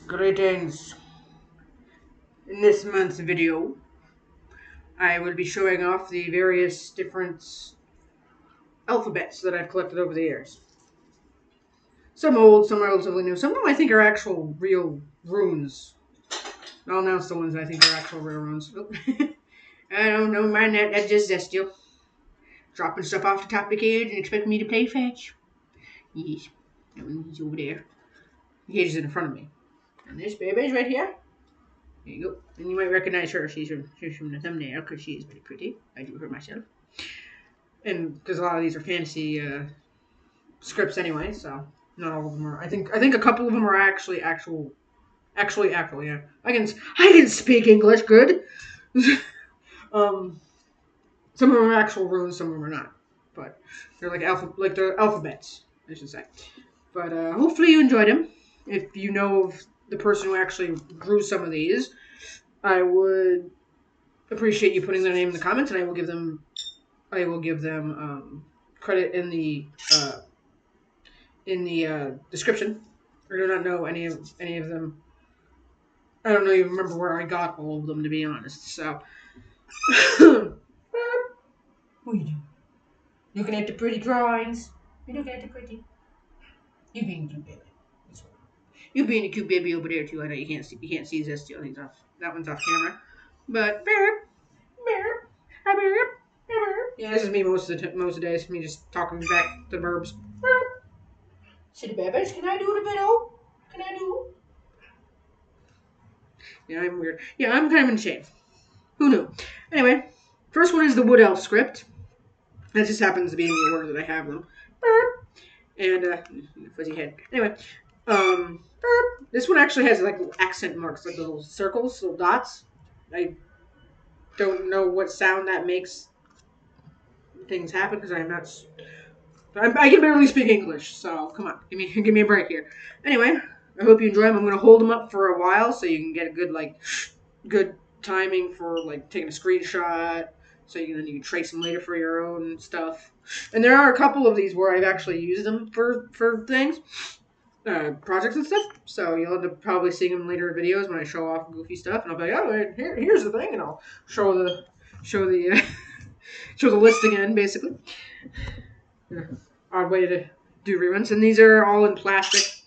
Greetings. In this month's video, I will be showing off the various different alphabets that I've collected over the years. Some old, some are relatively new. Some of them I think are actual real runes. I'll announce the ones I think are actual real runes. I don't know, man, that's just Zestial. Dropping stuff off the top of the cage and expecting me to play fetch. Yes, he's over there. The cage is in front of me. And this baby's right here. There you go. And you might recognize her. She's from the thumbnail because she is pretty pretty. I do her myself. And because a lot of these are fantasy scripts anyway, so not all of them are. I think a couple of them are actually actual. Yeah. I can speak English good. Some of them are actual runes, some of them are not. But they're they're alphabets, I should say. But hopefully you enjoyed them. If you know of the person who actually drew some of these, I would appreciate you putting their name in the comments, and I will give them credit in the description. I do not know any of them. I don't even remember where I got all of them, to be honest. So, what are you doing? Looking at the pretty drawings. You're looking at the pretty. You being a cute baby. You being a cute baby over there too. I know you can't see this still. He's off. That one's off camera. But yeah, this is me most of the days. Me just talking back to the verbs. City babies, can I do the video? Can I do? Yeah, I'm weird. Yeah, I'm kind of in shame. Who knew? Anyway, first one is the Wood Elf script. That just happens to be in the order that I have them. And fuzzy head. Anyway, this one actually has like accent marks, like little circles, little dots. I don't know what sound that makes things happen because I'm not. I can barely speak English, so come on, give me a break here. Anyway, I hope you enjoy them. I'm gonna hold them up for a while so you can get a good timing for like taking a screenshot, so you can trace them later for your own stuff. And there are a couple of these where I've actually used them for things, projects and stuff. So you'll end up probably seeing them later in videos when I show off goofy stuff, and I'll be like, oh, here's the thing, and I'll show the show the list again, basically. Odd way to do reruns, and these are all in plastic,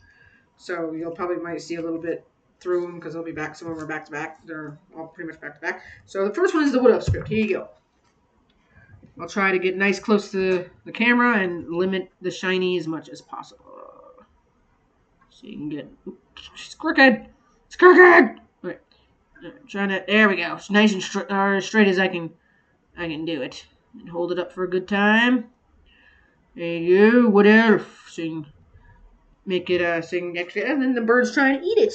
so you'll probably might see a little bit through them because they'll be back. Some of them are back to back. They're all pretty much back to back. So the first one is the Wood Elf script. Here you go. I'll try to get nice close to the camera and limit the shiny as much as possible, so you can get. Oops, it's crooked. It's crooked. Right. Trying to. There we go. It's nice and straight as I can do it, and hold it up for a good time. There you go. What else? Sing. Make it sing extra. And then the bird's trying to eat it.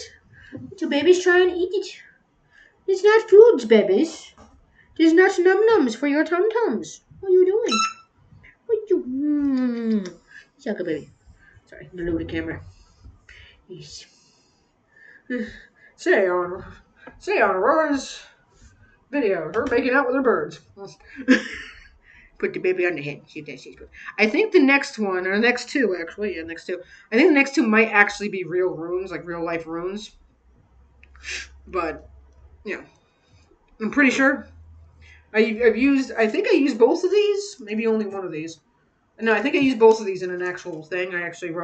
The baby's trying to eat it. It's not foods, babies. There's not num-nums for your tum-tums. What are you doing? What you... Sucker, baby. Sorry, the loaded camera. Yes. Say on Aurora's video, her making out with her birds. Put the baby on the head. See if that stays good. I think the next one, or the next two, actually. Yeah, next two. I think the next two might actually be real runes, like real life runes. But, yeah. I'm pretty sure. I think I used both of these. Maybe only one of these. No, I think I used both of these in an actual thing. I actually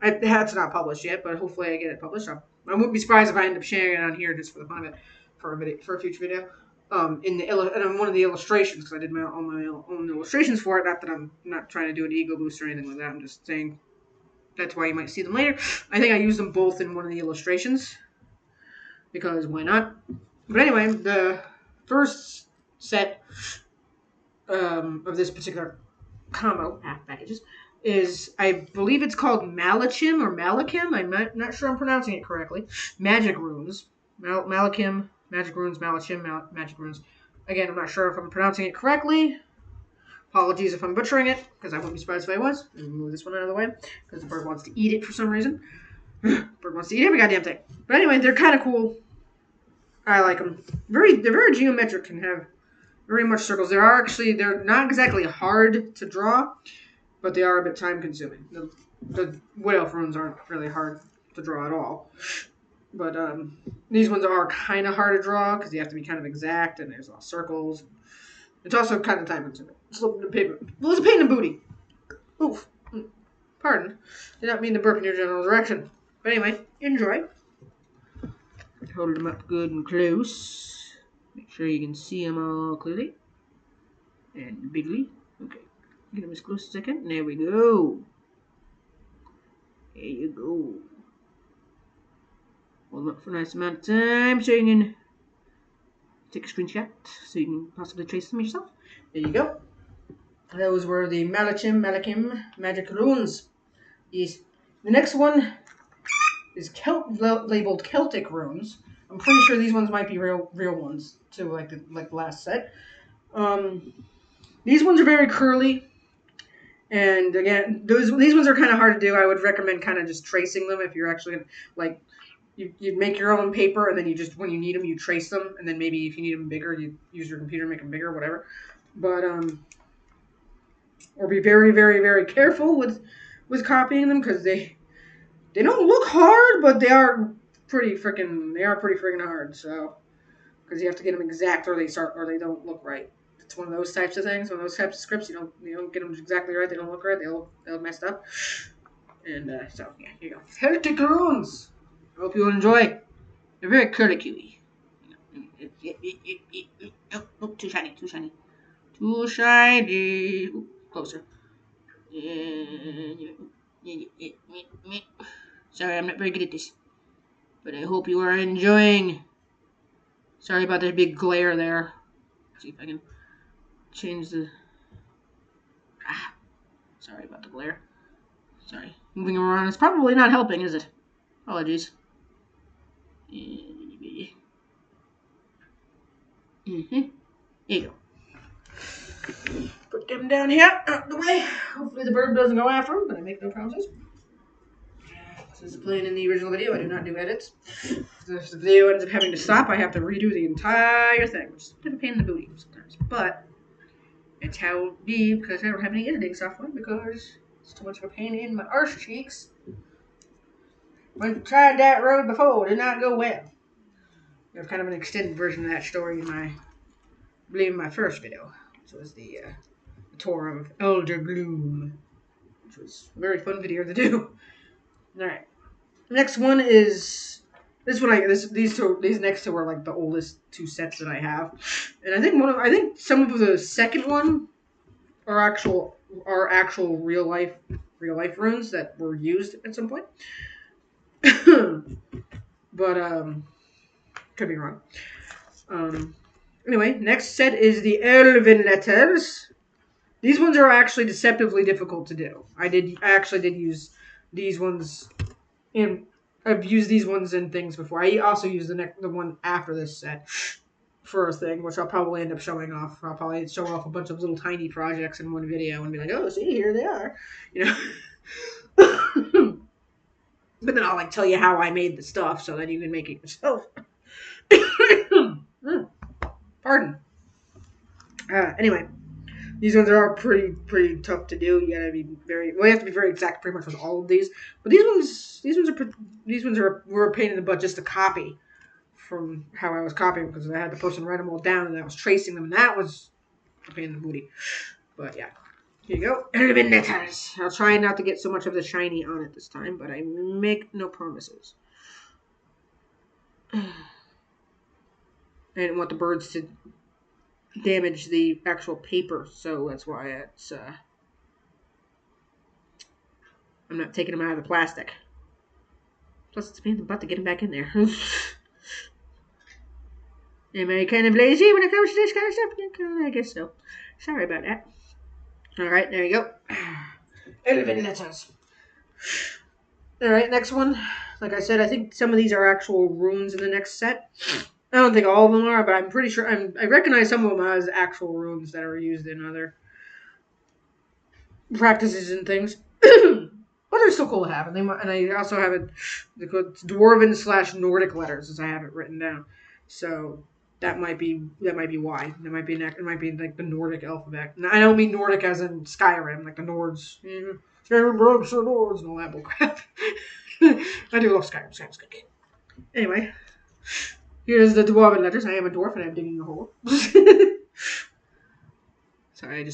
it's not published yet, but hopefully I get it published. I wouldn't be surprised if I end up sharing it on here just for the fun of it, for a future video. In one of the illustrations, because I did my own illustrations for it. Not that I'm not trying to do an ego boost or anything like that. I'm just saying that's why you might see them later. I think I used them both in one of the illustrations, because why not? But anyway, the first set of this particular combo packages is, I believe it's called Malachim or Malachim. I'm not sure I'm pronouncing it correctly. Magic runes. Malachim, Magic runes, Malachim, Magic runes. Again, I'm not sure if I'm pronouncing it correctly. Apologies if I'm butchering it, because I wouldn't be surprised if I was. Let me move this one out of the way, because the bird wants to eat it for some reason. Bird wants to eat every goddamn thing. But anyway, they're kind of cool. I like them. They're very geometric and have very much circles. They're not exactly hard to draw, but they are a bit time consuming. The Wood Elf runes aren't really hard to draw at all. But these ones are kind of hard to draw because you have to be kind of exact, and there's a lot of circles. It's also kind of time consuming. Slipping the paper. Well, it's a pain in the booty. Oof. Pardon. Did not mean to burp in your general direction. But anyway, enjoy. Hold them up good and close. Make sure you can see them all clearly. And bigly. Okay. Get them as close as I can. There we go. There you go. Hold them up for a nice amount of time so you can take a screenshot so you can possibly trace them yourself. There you go. Those were the Malachim magic runes. Yes. The next one is labeled Celtic runes. I'm pretty sure these ones might be real ones too, like the last set. These ones are very curly, and again, these ones are kind of hard to do. I would recommend kind of just tracing them if you're actually like you make your own paper, and then you just when you need them, you trace them, and then maybe if you need them bigger, you use your computer to make them bigger, whatever. But or be very, very, very careful with copying them because they don't look hard, but they are pretty freaking hard. So because you have to get them exact, or they don't look right. It's one of those types of things. One of those types of scripts. You don't get them exactly right. They don't look right. They look messed up. And so yeah, here you go. Celtic runes. I hope you will enjoy. They're very curly. Oh, too shiny. Too shiny. Ooh, closer. Sorry, I'm not very good at this. But I hope you are enjoying. Sorry about that big glare there. Let's see if I can change the... Sorry about the glare. Sorry. Moving around is probably not helping, is it? Apologies. There you go. Put them down here, out the way. Hopefully the bird doesn't go after them, but I make no promises. This is playing in the original video. I do not do edits. If the video ends up having to stop, I have to redo the entire thing, which is a bit of a pain in the booty sometimes. But it's how it be because I don't have any editing software because it's too much of a pain in my arse cheeks. When I tried that road before, it did not go well. I have kind of an extended version of that story in I believe my first video, which was the tour of Elder Gloom, which was a very fun video to do. All right, next one is this one. These next two are like the oldest two sets that I have, and I think some of the second one are actual real life runes that were used at some point. But could be wrong. Anyway, next set is the Elven letters. These ones are actually deceptively difficult to do. I actually did use these ones I've used these ones in things before. I also used the one after this set for a thing, which I'll probably end up showing off. I'll probably show off a bunch of little tiny projects in one video and be like, oh, see, here they are. But then I'll tell you how I made the stuff so that you can make it yourself. Pardon. Anyway, these ones are pretty tough to do. You gotta be you have to be very exact pretty much with all of these. But these ones were a pain in the butt just to copy from how I was copying because I had the person write them all down and I was tracing them and that was a pain in the booty. But yeah, here you go. Elven letters. I'll try not to get so much of the shiny on it this time, but I make no promises. I didn't want the birds to damage the actual paper, so that's why it's I'm not taking them out of the plastic. Plus, it's a pain in the butt to get them back in there. Am I kind of lazy when it comes to this kind of stuff? I guess so. Sorry about that. Alright, there you go. Elven letters. Alright, next one. Like I said, I think some of these are actual runes in the next set. I don't think all of them are, but I'm pretty sure I recognize some of them as actual runes that are used in other practices and things. But they're still cool to have, and I also have it Dwarven / Nordic letters, as I have it written down. So that might be why. It might be like the Nordic alphabet. And I don't mean Nordic as in Skyrim, like the Nords. Skyrim Rogue Sir Lords and all that bullcrap. I do love Skyrim. Skyrim's good game. Anyway, here's the dwarven letters. I am a dwarf and I'm digging a hole. Sorry,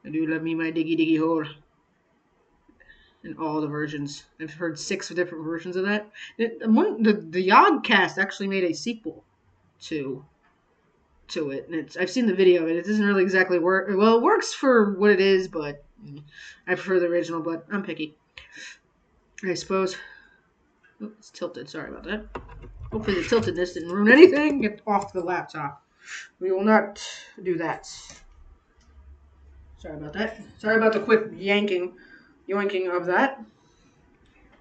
I do love me my diggy hole. In all the versions. I've heard 6 different versions of that. The Yogcast actually made a sequel to it, and I've seen the video of it. It doesn't really exactly work. Well, it works for what it is, but I prefer the original. But I'm picky, I suppose. Oh, it's tilted. Sorry about that. Hopefully the tiltedness didn't ruin anything. Get off the laptop. We will not do that. Sorry about that. Sorry about the quick yoinking of that.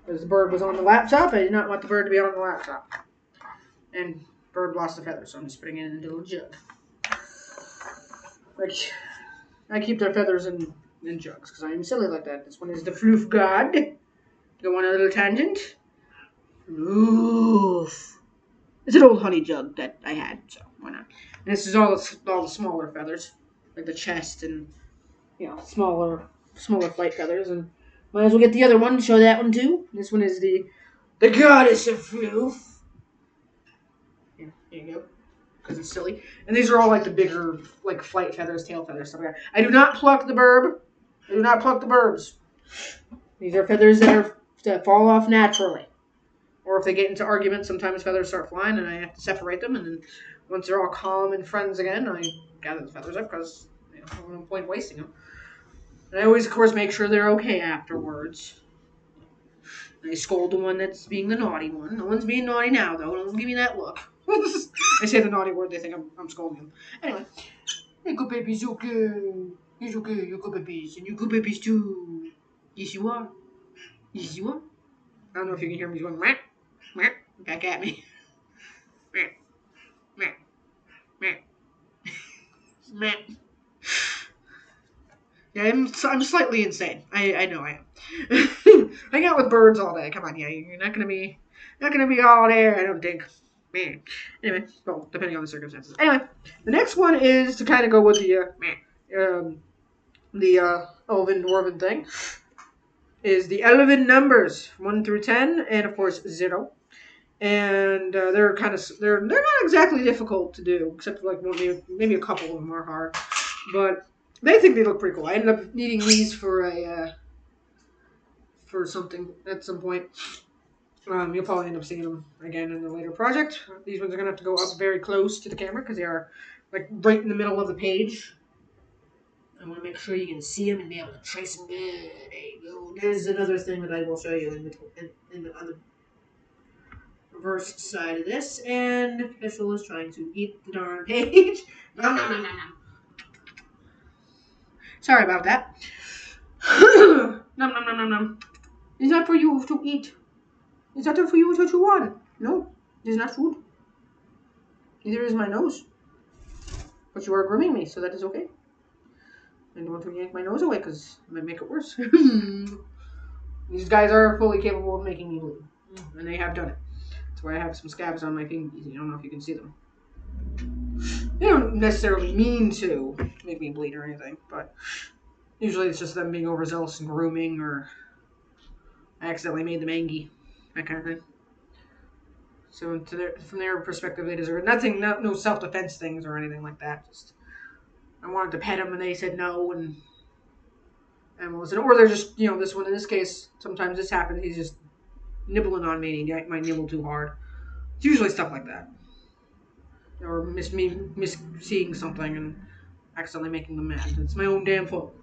Because the bird was on the laptop. I did not want the bird to be on the laptop. And bird lost the feathers, so I'm just putting it in a little jug. Like, I keep their feathers in jugs, because I am silly like that. This one is the Floof God. Go on a little tangent. Floof. It's an old honey jug that I had, so why not? And this is all the smaller feathers, like the chest and, smaller flight feathers. And might as well get the other one, show that one too. This one is the Goddess of Floof. Yeah, there you go. Because it's silly. And these are all like the bigger, like flight feathers, tail feathers, stuff like that. I do not pluck the burb. I do not pluck the burbs. These are feathers that fall off naturally. Or if they get into arguments, sometimes feathers start flying and I have to separate them. And then once they're all calm and friends again, I gather the feathers up because there's no point wasting them. And I always, of course, make sure they're okay afterwards. And I scold the one that's being the naughty one. No one's being naughty now, though. Don't give me that look. I say the naughty word, they think I'm scolding them. Anyway. Hey, good babies, okay. It's okay, you're good babies. And you're good babies, too. Yes, you are. Yes, you are. I don't know if you can hear me going, meh, meh, back at me. Meh, meh, meh, meh. Yeah, I'm slightly insane. I know I am. Hang out with birds all day. Come on, yeah, you're not gonna be all there. I don't think. Man. Anyway, well, depending on the circumstances. Anyway, the next one is to kind of go with the elven dwarven thing. Is the elven numbers 1 through 10, and of course 0. And they're not exactly difficult to do, except like maybe a couple of them are hard, but they think they look pretty cool. I ended up needing these for something at some point. You'll probably end up seeing them again in the later project. These ones are gonna have to go up very close to the camera because they are like right in the middle of the page. I want to make sure you can see them and be able to trace them good. There you go. There's another thing that I will show you in the other reverse side of this. And Pistol is trying to eat the darn page. Nom, nom, nom, nom, nom. Sorry about that. Nom, nom, nom, nom, nom. It's not for you to eat. It's not for you to chew on. No, it's not food. Neither is my nose. But you are grooming me, so that is okay. I don't want to yank my nose away because it might make it worse. These guys are fully capable of making me bleed. And they have done it. That's why I have some scabs on my fingers. I don't know if you can see them. They don't necessarily mean to make me bleed or anything, but usually it's just them being overzealous and grooming, or I accidentally made them angry. That kind of thing. So from their perspective, they deserve nothing, no self-defense things or anything like that. Just I wanted to pet him and they said no, and or they're just, this one in this case, sometimes this happens, he's just nibbling on me and he might nibble too hard. It's usually stuff like that. Or seeing something and accidentally making them mad. It's my own damn fault.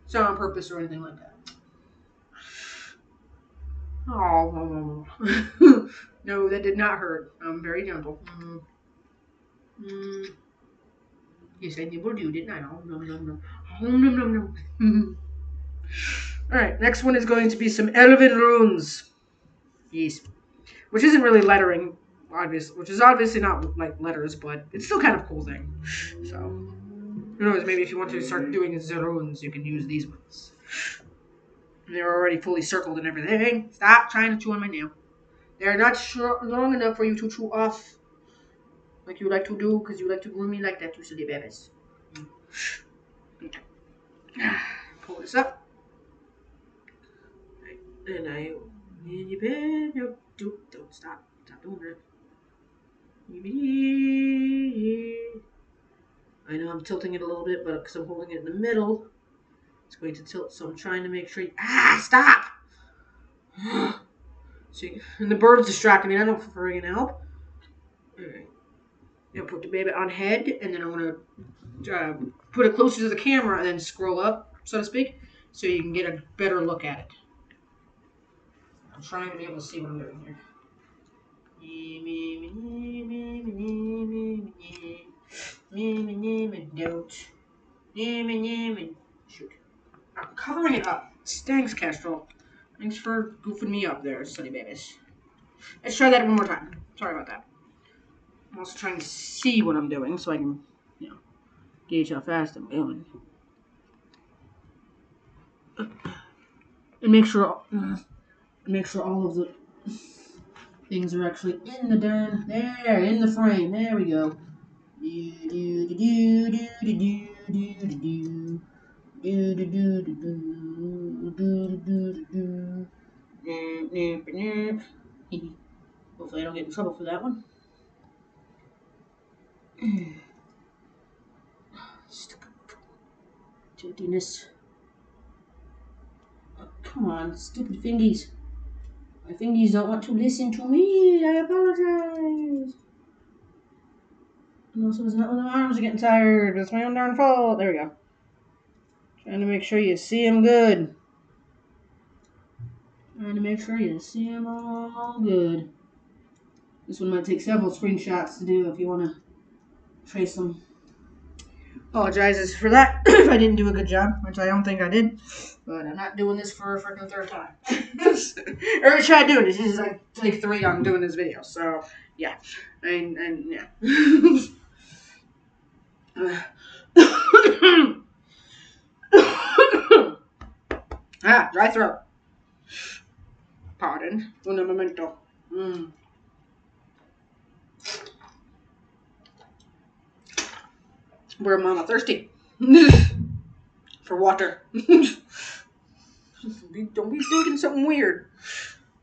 It's not on purpose or anything like that. Oh, no, that did not hurt. I'm very gentle. Yes, I nibbled you, didn't I? Oh, nom, nom, nom. Oh, nom, nom, nom. Alright, next one is going to be some elven runes. Yes. Which isn't really lettering, which is obviously not like letters, but it's still kind of a cool thing. So, who knows, maybe if you want to start doing the runes, you can use these ones. They're already fully circled and everything. Stop trying to chew on my nail. They're not long enough for you to chew off like you like to do, because you like to groom me like that, you silly babies. Okay. Pull this up. And in your bed, no, don't stop doing that. I know I'm tilting it a little bit, but because I'm holding it in the middle, it's going to tilt. So I'm trying to make sure. Stop! See, and the bird's distracting me. I don't friggin' help. All right. Now put the baby on head, and then I'm gonna put it closer to the camera, and then scroll up, so to speak, so you can get a better look at it. I'm trying to be able to see what I'm doing here. Don't. Shoot. I'm covering it up. Thanks, Castrol. Thanks for goofing me up there, sunny babies. Let's try that one more time. Sorry about that. I'm also trying to see what I'm doing so I can, gauge how fast I'm going. And make sure all of the things are actually in the in the frame. There we go. Hopefully I don't get in trouble for that one. Tiltiness. Oh, come on, stupid fingies. My fingies don't want to listen to me. I apologize. And also, it's not when my arms are getting tired. It's my own darn fault. There we go. Trying to make sure you see them good. Trying to make sure you see them all good. This one might take several screenshots to do if you want to trace them. Apologizes for that if I didn't do a good job, which I don't think I did. But I'm not doing this for a freaking third time. I already tried doing this. This is like take 3 I'm doing this video. So, yeah. And yeah. Dry throat. Pardon. Un momento. We're mama thirsty. For water. Don't be thinking something weird.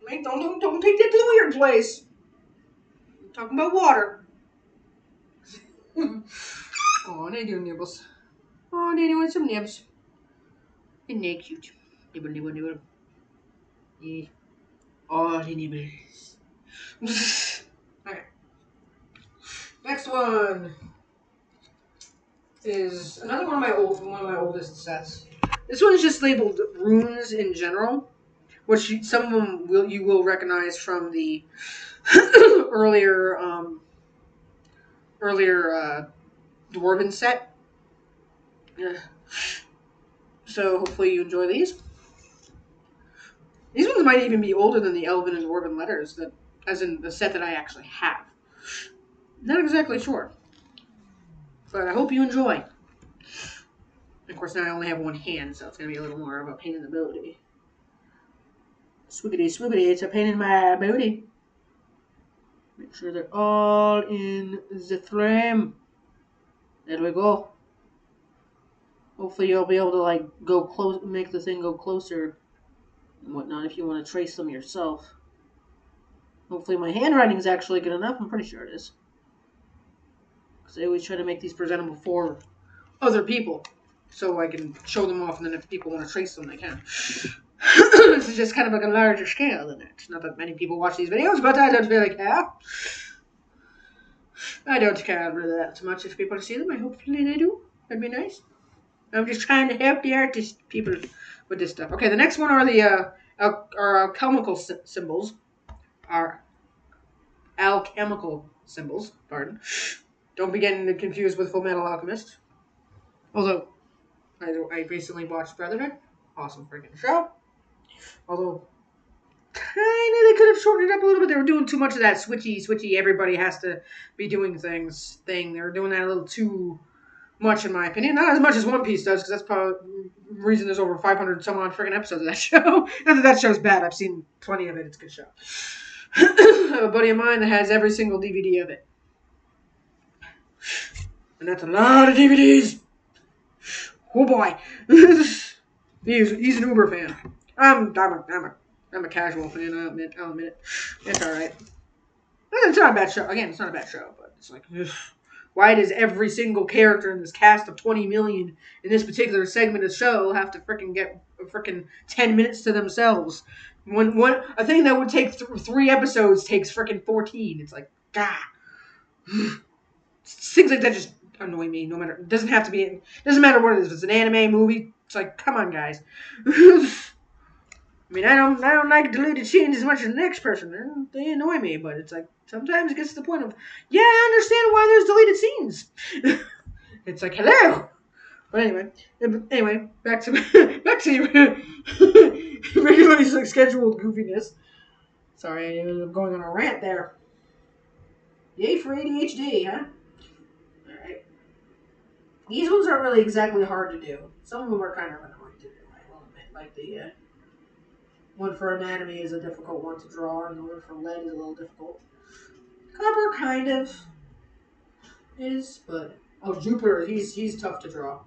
Don't take that to the weird place. I'm talking about water. Oh, they do nibbles. Oh, they doing some nibs. Isn't that cute? Nibble. Yeah. Oh, they nibbles. Okay. Next one is another one of my oldest sets. This one is just labeled runes in general, which some of them you will recognize from the earlier dwarven set. So hopefully you enjoy these. These ones might even be older than the elven and dwarven letters, as in the set that I actually have. Not exactly sure, but I hope you enjoy. Of course, now I only have one hand, so it's going to be a little more of a pain in the booty. Swiggity, it's a pain in my booty. Make sure they're all in the frame. There we go. Hopefully you'll be able to go close, make the thing go closer and whatnot if you want to trace them yourself. Hopefully my handwriting is actually good enough. I'm pretty sure it is. Because I always try to make these presentable for other people, so I can show them off, and then if people want to trace them, they can. This is just kind of like a larger scale than it. Not that many people watch these videos, but I don't really care. I don't care really that too much if people see them. Hopefully they do. That'd be nice. I'm just trying to help the artist people with this stuff. Okay, the next one are the alchemical symbols. Alchemical symbols, pardon. Don't be getting confused with Full Metal Alchemist. Although, I recently watched Brotherhood. Awesome freaking show. Although, they could have shortened it up a little bit. They were doing too much of that switchy, everybody has to be doing things thing. They were doing that a little too much, in my opinion. Not as much as One Piece does, because that's probably the reason there's over 500 some odd freaking episodes of that show. Not that show's bad. I've seen plenty of it. It's a good show. I have a buddy of mine that has every single DVD of it. And that's a lot of DVDs. Oh boy. He's an Uber fan. I'm a I'm a casual fan. I'll admit it. It's all right. It's not a bad show. Again, it's not a bad show, but it's like, ugh. Why does every single character in this cast of 20 million in this particular segment of the show have to freaking get freaking 10 minutes to themselves? A thing that would take 3 episodes takes freaking 14. It's like, God. Things like that just annoy me. No matter, it doesn't have to be. It doesn't matter what it is. If it's an anime movie, it's like, come on, guys. I mean, I don't like deleted scenes as much as the next person. They annoy me, but it's like sometimes it gets to the point of, yeah, I understand why there's deleted scenes. It's like, hello. But anyway, back to everybody's like scheduled goofiness. Sorry, I ended up going on a rant there. Yay for ADHD, huh? All right. These ones aren't really exactly hard to do. Some of them are kind of annoying to do. I will admit, like the. One for anatomy is a difficult one to draw, and the one for lead is a little difficult. Copper kind of is, but Jupiter, he's tough to draw.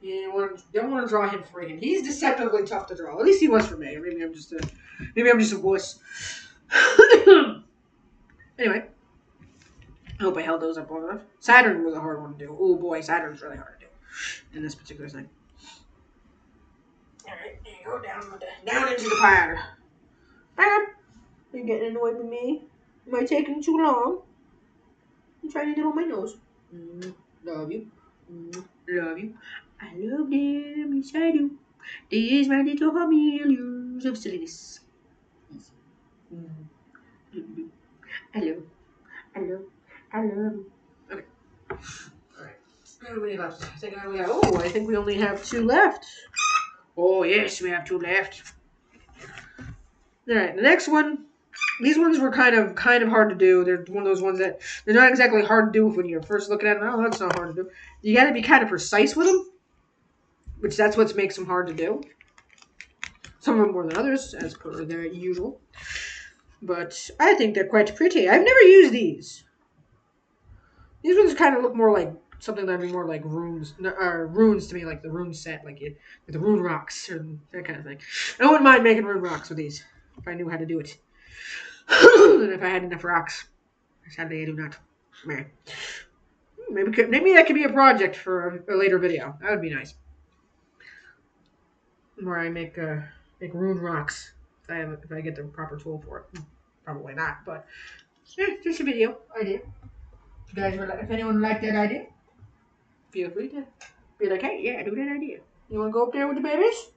You don't want to draw him freaking. He's deceptively tough to draw. At least he was for me. Maybe I'm just a wuss. Anyway, I hope I held those up long enough. Saturn was a hard one to do. Oh boy, Saturn's really hard to do in this particular thing. Alright, there you go, down into the pile. You're getting annoyed with me? Am I taking too long? I'm trying to do it on my nose. Love you. Love you. I love them, yes I do. These my little familiars of silliness. I love you. Okay. Alright. How many left? I think we only have 2 left. Oh, yes, we have 2 left. Alright, the next one. These ones were kind of hard to do. They're one of those ones that they're not exactly hard to do when you're first looking at them. Oh, that's not hard to do. You got to be kind of precise with them, which that's what makes them hard to do. Some of them more than others, as per their usual. But I think they're quite pretty. I've never used these. These ones kind of look more like something that'd be more like runes to me, like the rune set, like with the rune rocks or that kind of thing. I wouldn't mind making rune rocks with these if I knew how to do it. And if I had enough rocks. Sadly, I do not. Maybe that could be a project for a later video. That would be nice. Where I make rune rocks if I get the proper tool for it. Probably not, but yeah, just a video idea. If anyone would like that idea, feel free to be like, hey, yeah, do that idea. You want to go up there with the babies?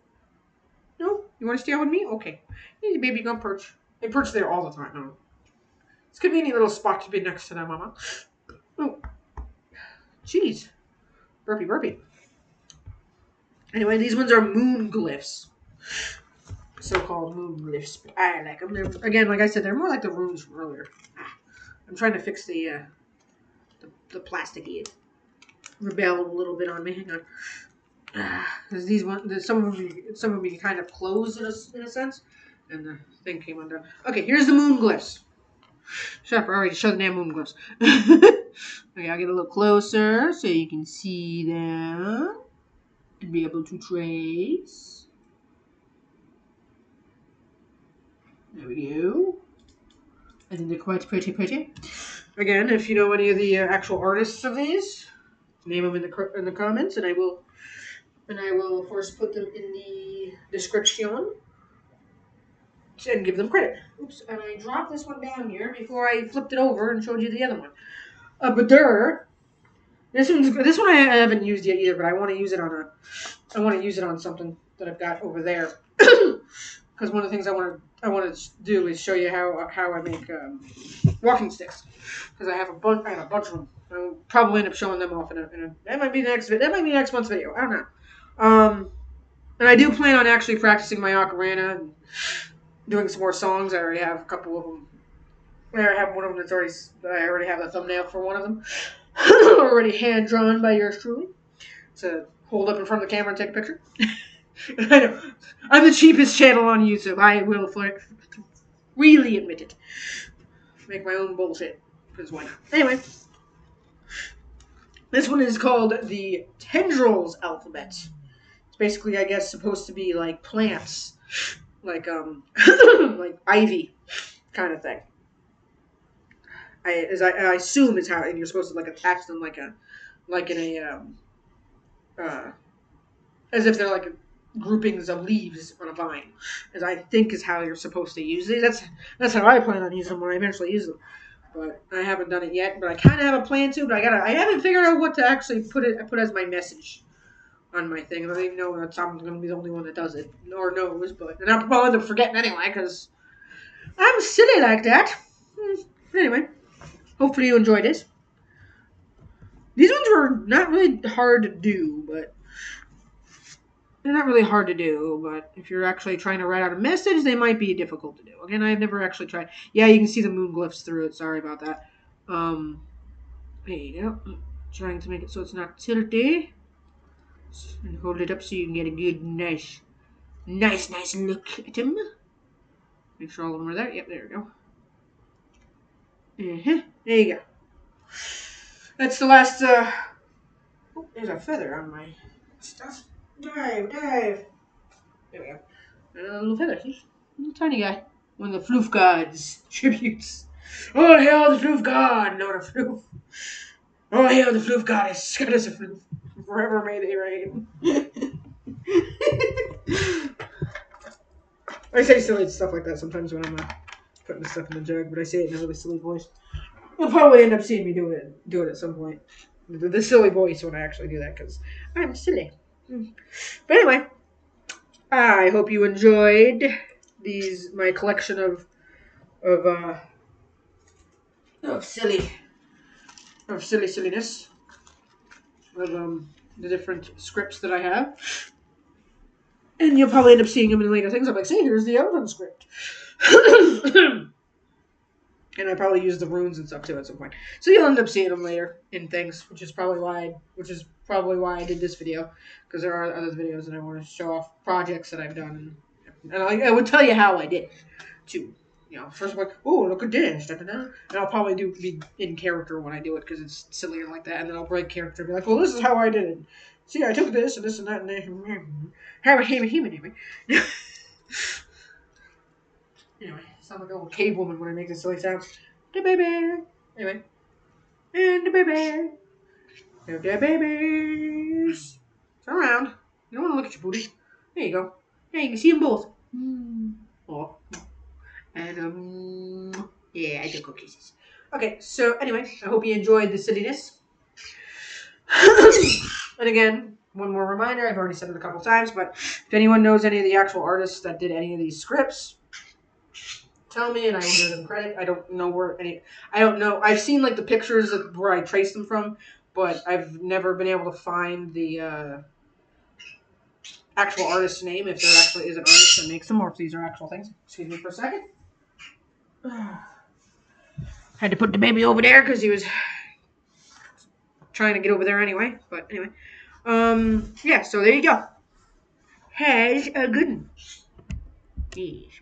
No? You want to stay with me? Okay. The baby gonna perch. They perch there all the time. No. It's a convenient little spot to be next to them, Mama. Oh. Jeez. Burpee. Anyway, these ones are moon glyphs. So-called moon glyphs. But I like them. Again, like I said, they're more like the runes from earlier. I'm trying to fix the plasticky. It rebelled a little bit on me. Hang on. Because these ones, some of them you kind of closed in a sense, and the thing came undone. Okay, here's the moon glyphs. Shut up! I already showed the damn moon glyphs. Okay, I'll get a little closer so you can see them and be able to trace. There we go. I think they're quite pretty. Again, if you know any of the actual artists of these, name them in the comments, and I will of course put them in the description and give them credit. Oops, and I dropped this one down here before I flipped it over and showed you the other one. But this one I haven't used yet either, but I want to use it on something that I've got over there. Because one of the things I want to do is show you how I make walking sticks. Because I have a bunch of them. I'll probably end up showing them off in a that might be next month's video. I don't know. And I do plan on actually practicing my ocarina and doing some more songs. I already have a couple of them. I have one of them I already have the thumbnail for one of them. Already hand drawn by yours truly. To hold up in front of the camera and take a picture. I know. I'm the cheapest channel on YouTube. I will really admit it. Make my own bullshit. Because why not? Anyway. This one is called the Tendrils Alphabet. It's basically, I guess, supposed to be like plants. like like ivy kind of thing. I assume is how, and you're supposed to like attach them like in a uh, as if they're like groupings of leaves on a vine, as I think is how you're supposed to use these. That's how I plan on using them when I eventually use them. But I haven't done it yet. But I kind of have a plan to. But I haven't figured out what to actually put as my message on my thing. I don't even know that I'm going to be the only one that does it or knows. And I'll probably end up forgetting anyway because I'm silly like that. Anyway, hopefully you enjoyed this. These ones were not really hard to do, but they're not really hard to do. But if you're actually trying to write out a message, they might be difficult to do. Again, I've never actually tried. Yeah, you can see the moon glyphs through it. Sorry about that. There you go. I'm trying to make it so it's not tilty. And hold it up so you can get a good, nice look at them. Make sure all of them are there. Yep, there we go. There you go. That's the last, oh, there's a feather on my stuff. Dive. There we go. A little feather. Little tiny guy. One of the floof gods tributes. Oh, hail the floof god! No, the floof. Oh, hail the floof goddess. Goddess of floof. Forever may they reign. I say silly stuff like that sometimes when I'm putting the stuff in the jug, but I say it in a really silly voice. You'll probably end up seeing me do it at some point. The silly voice when I actually do that, because I'm silly. But anyway, I hope you enjoyed my collection of silliness of the different scripts that I have. And you'll probably end up seeing them in later things. I'm like, see, here's the elephant script. And I probably use the runes and stuff too at some point. So you'll end up seeing them later in things, which is probably why I did this video, because there are other videos that I want to show off projects that I've done, and I would tell you how I did it too. You know, first I'm like, oh, look at this, and I'll probably be in character when I do it because it's sillier like that, and then I'll break character and be like, well, this is how I did it. See, I took this and this and that and anyway. Anyway, sound like a little cave woman when I make this silly sound. The baby. Anyway. And the baby. The babies. Turn around. You don't want to look at your booty. There you go. Yeah, you can see them both. Oh. And, yeah, I took kisses. Okay, so anyway, I hope you enjoyed the silliness. And again, one more reminder, I've already said it a couple times, but if anyone knows any of the actual artists that did any of these scripts, tell me and I will give them credit. I don't know. I've seen like the pictures of where I traced them from, but I've never been able to find the actual artist's name, if there actually is an artist that makes them, or if these are actual things. Excuse me for a second. Had to put the baby over there because he was trying to get over there anyway. But anyway. Yeah, so there you go. Has a good one. Yes.